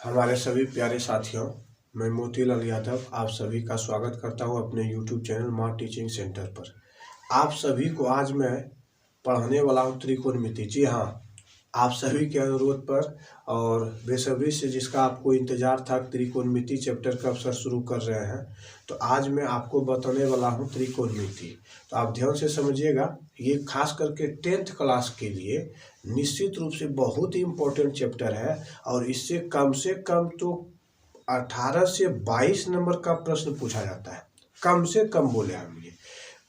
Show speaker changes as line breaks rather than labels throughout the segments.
हमारे सभी प्यारे साथियों, मैं मोतीलाल यादव आप सभी का स्वागत करता हूं अपने YouTube चैनल माँ टीचिंग सेंटर पर। आप सभी को आज मैं पढ़ाने वाला हूं त्रिकोणमिति। जी हाँ, आप सभी के अनुरोध पर और बेसब्री से जिसका आपको इंतज़ार था, त्रिकोणमिति चैप्टर कब सर शुरू कर रहे हैं, तो आज मैं आपको बताने वाला हूं त्रिकोणमिति। तो आप ध्यान से समझिएगा, ये खास करके 10th क्लास के लिए निश्चित रूप से बहुत ही इम्पोर्टेंट चैप्टर है और इससे कम तो 18 से 22 नंबर का प्रश्न पूछा जाता है। कम से कम बोले हम, ये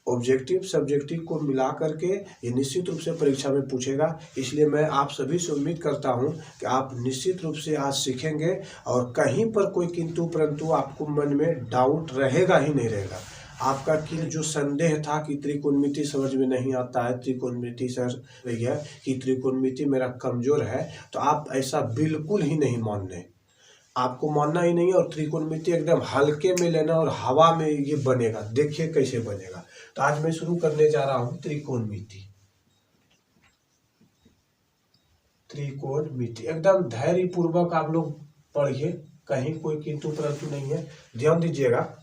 ऑब्जेक्टिव सब्जेक्टिव को मिला करके ये निश्चित रूप से परीक्षा में पूछेगा। इसलिए मैं आप सभी से उम्मीद करता हूं कि आप निश्चित रूप से आज सीखेंगे और कहीं पर कोई किंतु परंतु आपको मन में डाउट रहेगा ही नहीं रहेगा। आपका कि जो संदेह था कि त्रिकोणमिति समझ में नहीं आता है, त्रिकोणमिति सर भैया कि त्रिकोणमिति मेरा कमजोर है, तो आप ऐसा बिल्कुल ही नहीं मानने, आपको मानना ही नहीं और त्रिकोणमिति एकदम हल्के में लेना और हवा में ये बनेगा। देखिए कैसे बनेगा। तो आज मैं शुरू करने जा रहा हूं त्रिकोणमिति। त्रिकोणमिति एकदम धैर्य पूर्वक आप लोग पढ़िए, कहीं कोई किंतु परंतु नहीं है। ध्यान दीजिएगा,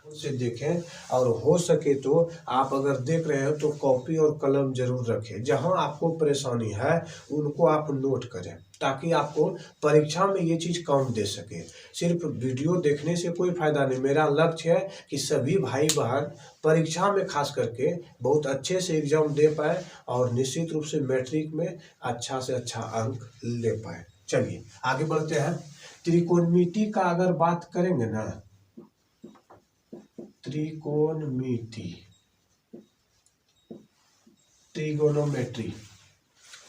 से देखें और हो सके तो आप अगर देख रहे हो तो कॉपी और कलम जरूर रखें। जहां आपको परेशानी है उनको आप नोट करें ताकि आपको परीक्षा में ये चीज़ काम दे सके। सिर्फ वीडियो देखने से कोई फायदा नहीं। मेरा लक्ष्य है कि सभी भाई बहन परीक्षा में खास करके बहुत अच्छे से एग्जाम दे पाए और निश्चित रूप से मैट्रिक में अच्छा से अच्छा अंक ले पाए। चलिए आगे बढ़ते हैं। त्रिकोणमिति का अगर बात करेंगे ना, त्रिकोणमिति, ट्रिगोनोमेट्री,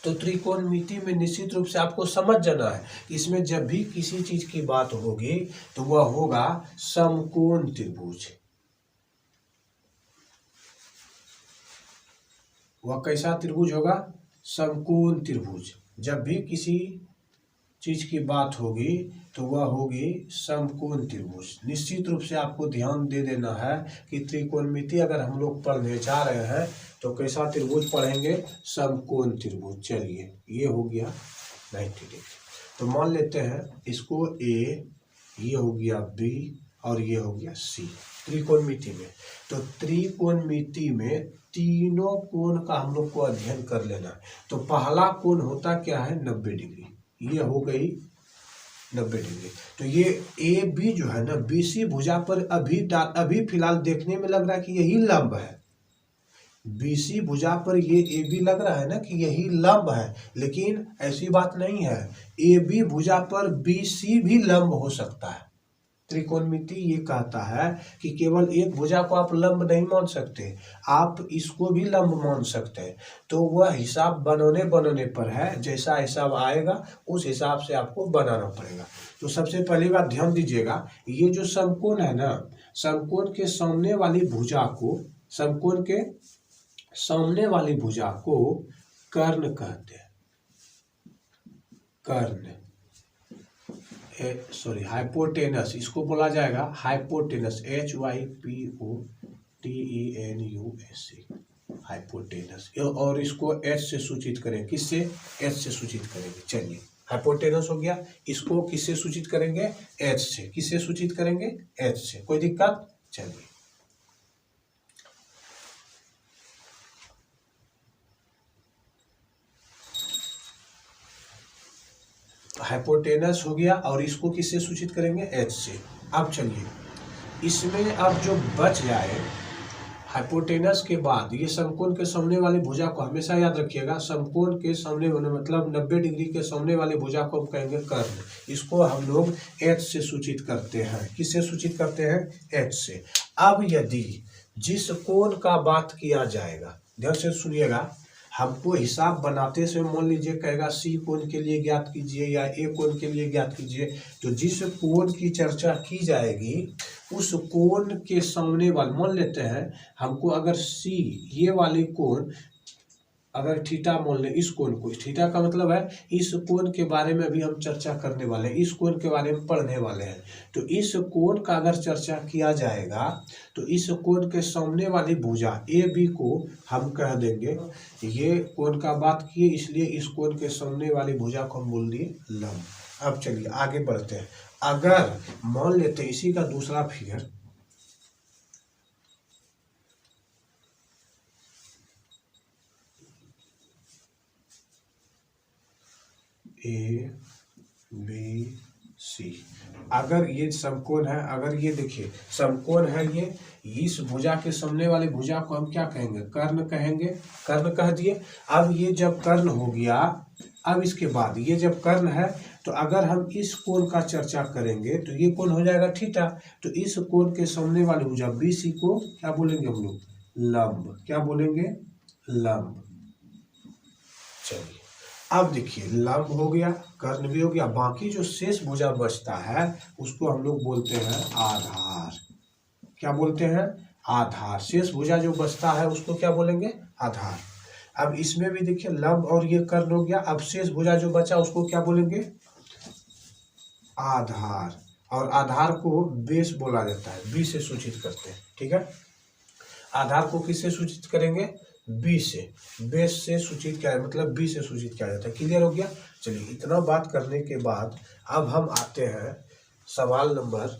तो त्रिकोणमिति में निश्चित रूप से आपको समझ जाना है कि इसमें जब भी किसी चीज की बात होगी तो वह होगा समकोण त्रिभुज। वह कैसा त्रिभुज होगा? समकोण त्रिभुज। जब भी किसी चीज की बात होगी तो वह होगी समकोण त्रिभुज। निश्चित रूप से आपको ध्यान दे देना है कि त्रिकोणमिति अगर हम लोग पढ़ने जा रहे हैं तो कैसा त्रिभुज पढ़ेंगे? समकोण त्रिभुज। चलिए ये हो गया 90 डिग्री। तो मान लेते हैं इसको ए, ये हो गया बी और ये हो गया सी त्रिकोणमिति में। तो त्रिकोणमिति में तीनों कोण का हम लोग को अध्ययन कर लेना है। तो पहला कोण होता क्या है? 90 डिग्री। ये हो गई 90 डिग्री। तो ये ए बी जो है ना, बीसी भुजा पर अभी फिलहाल देखने में लग रहा है कि यही लंब है। बीसी भुजा पर ये ए बी लग रहा है ना कि यही लंब है, लेकिन ऐसी बात नहीं है। ए बी भुजा पर बीसी भी लंब हो सकता है। त्रिकोणमिति ये कहता है कि केवल एक भुजा को आप लंब नहीं मान सकते, आप इसको भी लंब मान सकते हैं। तो वह हिसाब बनाने पर है, जैसा हिसाब आएगा उस हिसाब से आपको बनाना पड़ेगा। तो सबसे पहली बात ध्यान दीजिएगा, ये जो समकोण है ना, समकोण के सामने वाली भुजा को, समकोण के सामने वाली भुजा को कर्ण कहते हैं। कर्ण, हाइपोटेनस इसको बोला जाएगा, हाइपोटेनस, HYPOTENUS, हाइपोटेनस। और इसको H से सूचित करें, किससे? H से सूचित करेंगे। चलिए हाइपोटेनस हो गया, इसको किससे सूचित करेंगे? H से। किससे सूचित करेंगे? H से। कोई दिक्कत? चलिए हाइपोटेनस हो गया और इसको किससे सूचित करेंगे? H से। अब चलिए इसमें अब जो बच जाए, हाइपोटेनस के बाद ये समकोण के सामने वाली भुजा को हमेशा याद रखिएगा, समकोण के सामने मतलब 90 डिग्री के सामने वाली भुजा को हम कहेंगे कर्ण। इसको हम लोग H से सूचित करते हैं। किससे सूचित करते हैं? H से। अब यदि जिस कोण का बात किया जाएगा, ध्यान से सुनिएगा, हमको हिसाब बनाते से मान लीजिए कहेगा सी कोण के लिए ज्ञात कीजिए या ए कोण के लिए ज्ञात कीजिए। तो जिस कोण की चर्चा की जाएगी उस कोण के सामने वाले, मान लेते हैं हमको अगर सी ये वाली कोण, अगर थीटा मान ले इस कोण को, थीटा का मतलब है इस कोण के बारे में अभी हम चर्चा करने वाले हैं, इस कोण के बारे में पढ़ने वाले हैं। तो इस कोण का अगर चर्चा किया जाएगा तो इस कोण के सामने वाली भुजा ए बी को हम कह देंगे, ये कोण का बात किए इसलिए इस कोण के सामने वाली भुजा को हम बोल दिए लंब। अब चलिए आगे बढ़ते हैं। अगर मान लेते हैं इसी का दूसरा फिगर ए बी सी, अगर ये समकोण है, अगर ये देखिए समकोण है, ये इस भुजा के सामने वाले भुजा को हम क्या कहेंगे, कर्ण कहेंगे, कर्ण कह दिए। अब ये जब कर्ण हो गया, अब इसके बाद ये जब कर्ण है तो अगर हम इस कोण का चर्चा करेंगे तो ये कोण हो जाएगा थीटा। तो इस कोण के सामने वाले भुजा BC को क्या बोलेंगे हम लोग, लंब। क्या बोलेंगे, लंब। चलिए अब देखिए लंब हो गया, कर्ण भी हो गया, बाकी जो शेष भुजा बचता है उसको हम लोग बोलते हैं आधार। क्या बोलते हैं, आधार। शेष भुजा जो बचता है उसको क्या बोलेंगे, आधार। अब इसमें भी देखिए लंब और ये कर्ण हो गया, अब शेष भुजा जो बचा उसको क्या बोलेंगे, आधार। और आधार को बेस बोला जाता है, बी से सूचित करते हैं। ठीक है, आधार को किससे सूचित करेंगे, बी से, बेस से सूचित किया, मतलब बी से सूचित किया जाता है। क्लियर हो गया। चलिए इतना बात करने के बाद अब हम आते हैं सवाल नंबर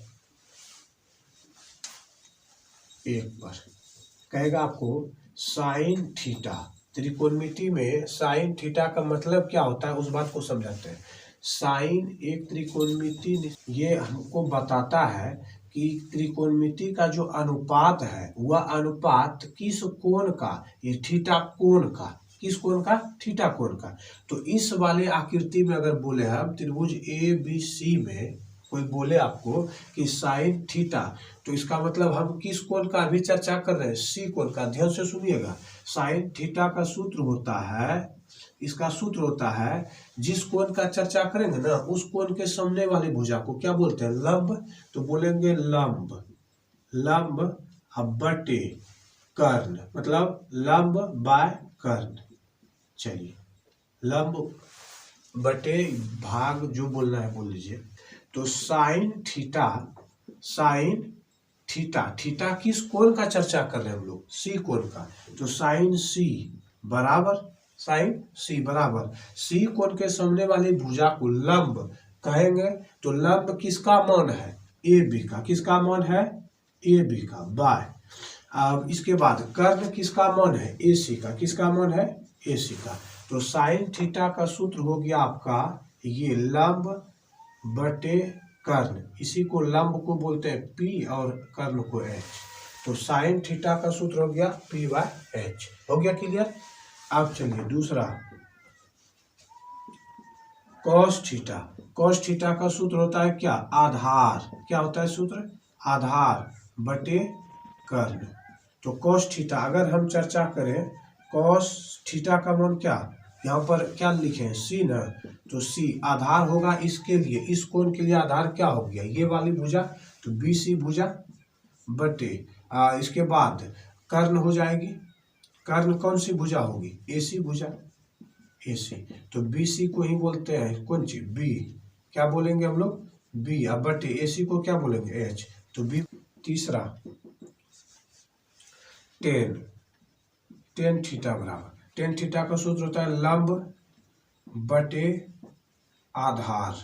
1 पर। कहेगा आपको साइन थीटा, त्रिकोणमिति में साइन थीटा का मतलब क्या होता है उस बात को समझाते हैं। साइन एक त्रिकोणमिति, ये हमको बताता है कि त्रिकोणमिति का जो अनुपात है वह अनुपात किस कोण का, ये थीटा कोण का, किस कोण का, थीटा कोण का। तो इस वाले आकृति में अगर बोले हम त्रिभुज ABC में कोई बोले आपको कि साइन थीटा, तो इसका मतलब हम किस कोण का अभी चर्चा कर रहे हैं, सी कोण का। ध्यान से सुनिएगा, साइन थीटा का सूत्र होता है, इसका सूत्र होता है, जिस कोण का चर्चा करेंगे ना उस कोण के सामने वाली भुजा को क्या बोलते हैं, लंब। तो बोलेंगे लंब, लंब बटे कर्ण, मतलब लंब बाय कर्ण। चलिए लंब बटे भाग जो बोलना है बोल लीजिए। तो sine theta, sine theta, theta किस कोण का चर्चा कर रहे हैं हम लोग, सी कोण का। तो साइन सी बराबर, साइन सी बराबर सी कोण के सामने वाली भुजा को लंब कहेंगे। तो लंब किसका मान है, ए बी का, किसका मान है, ए बी का, बाय। अब इसके बाद कर्ण किसका मान है, ए सी का, किसका मान है, ए सी का। तो साइन थीटा का सूत्र हो गया आपका ये लंब बटे कर्ण, इसी को लंब को बोलते हैं P और कर्ण को H। तो साइन थीटा का सूत्र हो गया P/H। हो गया क्लियर। अब चलिए दूसरा कॉस थीटा, कॉस थीटा का सूत्र होता है क्या, आधार। क्या होता है सूत्र, आधार बटे कर्ण। तो कॉस थीटा अगर हम चर्चा करें, कॉस थीटा का मान क्या, यहाँ पर क्या लिखे हैं, सी ना। तो सी आधार होगा इसके लिए, इस कोण के लिए आधार क्या हो गया, ये वाली भुजा। तो BC भुजा बटे इसके बाद कर्ण हो जाएगी, कर्ण कौन सी भुजा होगी, AC भुजा, AC। तो BC को ही बोलते हैं कौन सी, B। क्या बोलेंगे हम लोग, B। अब बटे AC को क्या बोलेंगे, H। तो B। तीसरा टेन थीटा बराबर, टेन थीटा का सूत्र होता है लंब बटे आधार,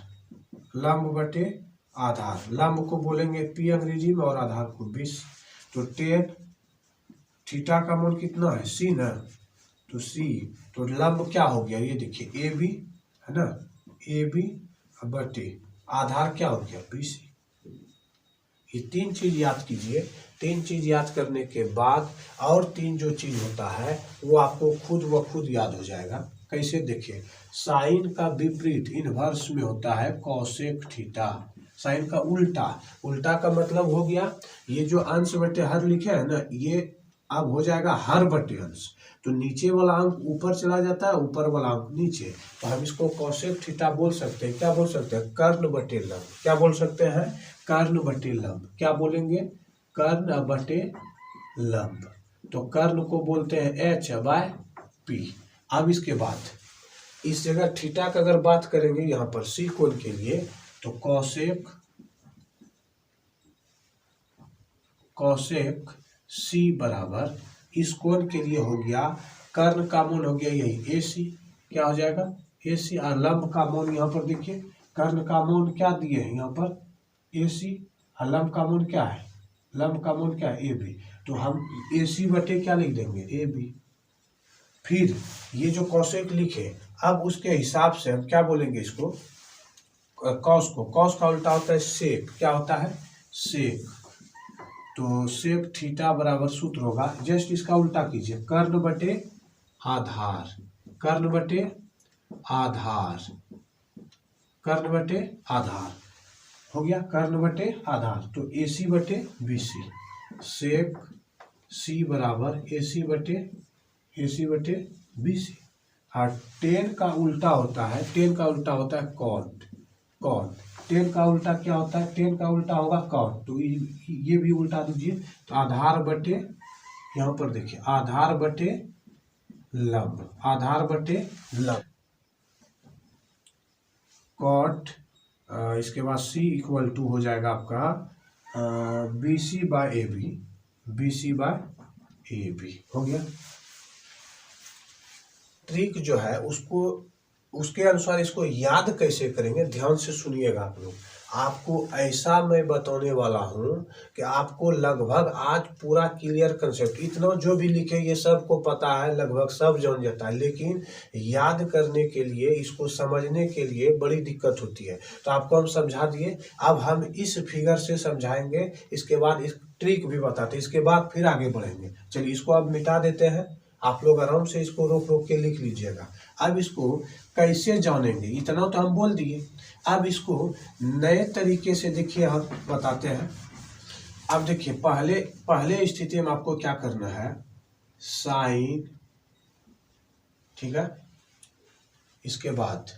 लंब बटे आधार। लंब को बोलेंगे P अंग्रेजी में और आधार को 20। तो टेन थीटा का मान कितना है, C ना। तो C, तो लंब क्या हो गया, ये देखिए AB है ना, AB बटे आधार क्या हो गया, BC। ये 3 चीज याद कीजिए। 3 चीज याद करने के बाद और 3 जो चीज होता है वो आपको खुद व खुद याद हो जाएगा। कैसे, देखिए साइन का विपरीत इनवर्स में होता है कॉसेक थीटा, साइन का उल्टा। उल्टा का मतलब हो गया ये जो अंश बटे हर लिखे है ना, ये अब हो जाएगा हर बटे अंश। तो नीचे वाला अंक ऊपर चला जाता है, ऊपर वाला अंक नीचे। तो हम इसको कॉसेक थीटा बोल सकते हैं, क्या बोल सकते हैं, कर्ण बटे लंब। क्या बोल सकते हैं, कर्ण बटे लंब। क्या बोलेंगे, कर्ण बटे लंब। तो कर्ण को बोलते हैं H/P। अब इसके बाद इस जगह थीटा का अगर बात करेंगे यहाँ पर सी कोण के लिए, तो कॉसेक C बराबर इस कोण के लिए हो गया, कर्ण का मान हो गया यही AC। क्या हो जाएगा, AC। और लंब का मान यहाँ पर देखिए कर्ण का मान क्या दिए हैं यहाँ पर AC, लंब का मान क्या है, लंब का मान क्या है AB, तो हम AC बटे क्या लिख देंगे AB। फिर ये जो कॉसेक लिखे, अब उसके हिसाब से हम क्या बोलेंगे इसको, कॉस को, कॉस का उल्टा होता है सेक, क्या होता है सेक, तो सेक थीटा बराबर सूत्र होगा, जस्ट इसका उल्टा कीजिए, कर्ण बटे आधार, कर्ण बटे आधार, कर्ण बटे आधार हो गया, कर्ण बटे आधार, तो AC बटे BC, सेक C बराबर AC बटे BC। और टेन का उल्टा होता है, टेन का उल्टा होता है कॉट, कॉट, टेन का उल्टा क्या होता है, टेन का उल्टा होगा कॉट, तो ये भी उल्टा दीजिए, तो आधार बटे, यहाँ पर देखिए आधार बटे लंब, आधार बटे लंब, कॉट, इसके बाद C इक्वल टू हो जाएगा आपका BC by AB, BC by AB हो गया। ट्रिक जो है उसको, उसके अनुसार इसको याद कैसे करेंगे, ध्यान से सुनिएगा आप लोग, आपको ऐसा मैं बताने वाला हूँ कि आपको लगभग आज पूरा क्लियर कंसेप्ट, इतना जो भी लिखे ये सबको पता है, लगभग सब जान जाता है, लेकिन याद करने के लिए, इसको समझने के लिए बड़ी दिक्कत होती है, तो आपको हम समझा दिए। अब हम इस फिगर से समझाएंगे, इसके बाद इस ट्रिक भी बताते, इसके बाद फिर आगे बढ़ेंगे। चलिए इसको अब मिटा देते हैं, आप लोग आराम से इसको रोक रोक के लिख लीजिएगा। अब इसको कैसे जानेंगे, इतना तो हम बोल दिए, अब इसको नए तरीके से देखिए हम बताते हैं। अब देखिए पहले स्थिति में आपको क्या करना है, साइन, ठीक है, इसके बाद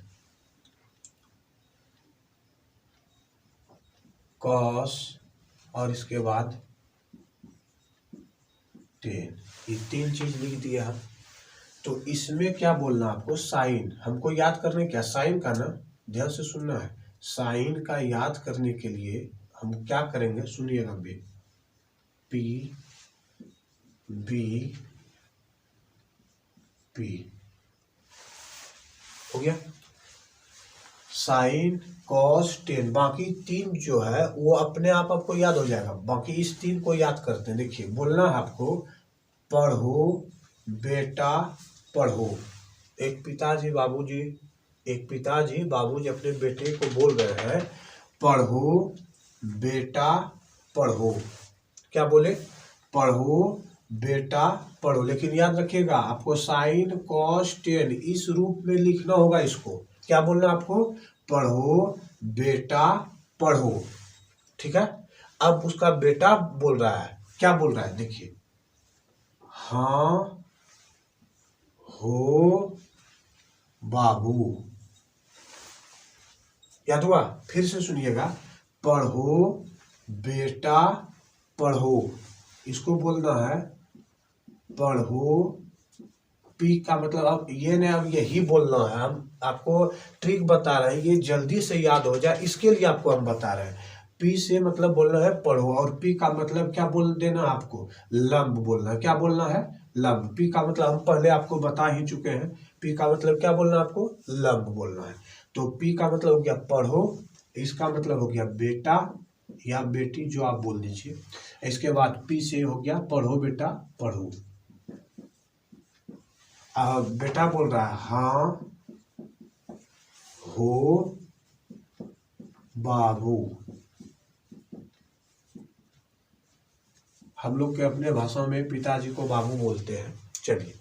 कॉस और इसके बाद टेन, ये तीन चीज लिख दिया हम। तो इसमें क्या बोलना आपको, साइन हमको याद करने, क्या साइन का ना ध्यान से सुनना है, साइन का याद करने के लिए हम क्या करेंगे सुनिएगा, P B P हो गया, साइन कॉस टेन, बाकी तीन जो है वो अपने आप आपको याद हो जाएगा, बाकी इस तीन को याद करते हैं। देखिए बोलना है आपको, पढ़ो बेटा पढ़ो, एक पिताजी बाबूजी अपने बेटे को बोल रहे हैं, पढ़ो बेटा पढ़ो, क्या बोले, पढ़ो बेटा पढ़ो, लेकिन याद रखिएगा आपको साइन कॉस टेन इस रूप में लिखना होगा, इसको क्या बोलना आपको, पढ़ो बेटा पढ़ो, ठीक है। अब उसका बेटा बोल रहा है, क्या बोल रहा है, देखिए, हाँ हो बाबू, याद हुआ, फिर से सुनिएगा, पढ़ो बेटा पढ़ो, इसको बोलना है पढ़ो, पी का मतलब, अब ये नहीं, अब यही बोलना है, हम आपको ट्रिक बता रहे हैं, ये जल्दी से याद हो जाए इसके लिए आपको हम बता रहे हैं। पी से मतलब बोलना है पढ़ो, और पी का मतलब क्या बोल देना आपको, लंब बोलना है, क्या बोलना है, लंब। पी का मतलब हम पहले आपको बता ही चुके हैं, पी का मतलब क्या बोलना है आपको, लंब बोलना है। तो पी का मतलब हो गया पढ़ो, इसका मतलब हो गया बेटा या बेटी जो आप बोल दीजिए, इसके बाद पी से हो गया पढ़ो बेटा पढ़ो, बेटा बोल रहा है हाँ हो बाबू, हम लोग के अपने भाषा में पिताजी को बाबू बोलते हैं। चलिए,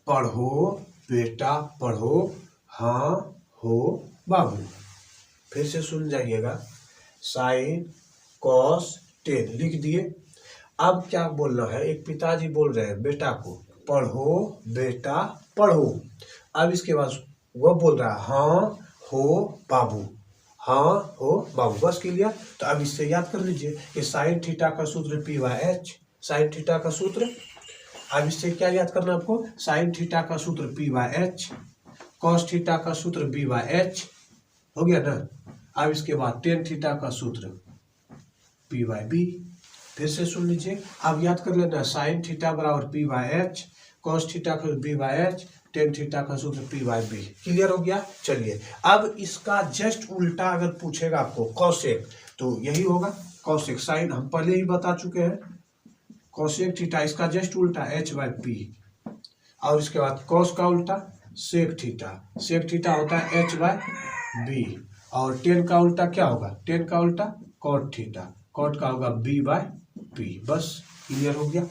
पढ़ो बेटा पढ़ो, हाँ हो बाबू, फिर से सुन जाइएगा, साइन कॉस टेन लिख दिए। अब क्या बोलना है, एक पिताजी बोल रहे हैं बेटा को, पढ़ो बेटा पढ़ो, अब इसके बाद वह बोल रहा है हाँ हो बाबू, हाँ हो बाबू, बस क्लियर। तो अब इससे याद कर लीजिए कि साइन थीटा का सूत्र P/H, साइन थीटा का सूत्र, अब इससे क्या याद करना आपको, साइन थीटा का सूत्र P/H, कॉस थीटा का सूत्र B/H, हो गया ना। अब इसके बाद टेन थीटा का सूत्र P/B, फिर से सुन लीजिए, अब याद कर लेना, साइन थीटा बराबर P/H, कॉस थीटा का B/H, टेन थीटा का सूत्र P/B। क्लियर हो गया। चलिए अब इसका जस्ट उल्टा अगर पूछेगा आपको कॉसेक, तो यही होगा कॉसेक। साइन हम पहले ही बता चुके हैं, कॉसेक थीटा इसका जस्ट उल्टा H/P, और इसके बाद कॉस का उल्टा सेक थीटा। सेक थीटा होता है H/B, और टेन का उल्टा क्या होगा, टेन का उल्टा कॉट थीटा, कॉट का होगा B/P। बस क्लियर हो गया।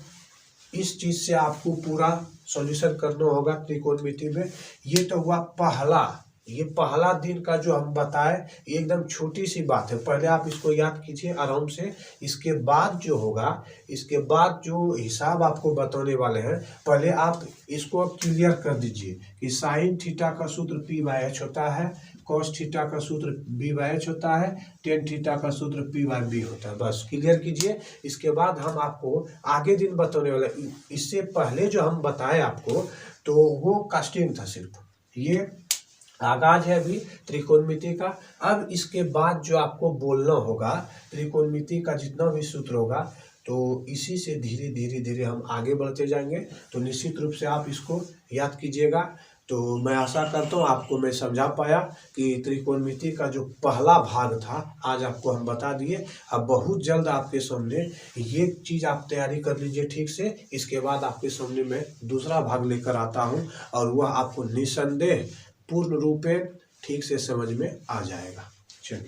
इस चीज से आपको पूरा सॉल्यूशन करना होगा त्रिकोणमिति में। ये तो हुआ पहला, ये पहला दिन का जो हम बताए, एकदम छोटी सी बात है, पहले आप इसको याद कीजिए आराम से। इसके बाद जो होगा, इसके बाद जो हिसाब आपको बताने वाले हैं, पहले आप इसको क्लियर कर दीजिए कि साइन थीटा का सूत्र P/H होता है, कॉस थीटा का सूत्र B/H होता है, टेन थीटा का सूत्र P/B होता है। बस क्लियर कीजिए। इसके बाद हम आपको आगे दिन बताने वाले, इससे पहले जो हम बताए आपको, तो वो कास्टिंग था सिर्फ, ये आगाज है अभी त्रिकोणमिति का। अब इसके बाद जो आपको बोलना होगा, त्रिकोणमिति का जितना भी सूत्र होगा, तो इसी से धीरे धीरे धीरे हम आगे बढ़ते जाएंगे। तो निश्चित रूप से आप इसको याद कीजिएगा। तो मैं आशा करता हूँ आपको मैं समझा पाया कि त्रिकोणमिति का जो पहला भाग था आज आपको हम बता दिए। अब बहुत जल्द आपके सामने ये चीज़ आप तैयारी कर लीजिए ठीक से। इसके बाद आपके सामने मैं दूसरा भाग लेकर आता हूँ, और वह आपको निसंदेह पूर्ण रूपेण ठीक से समझ में आ जाएगा। चलिए।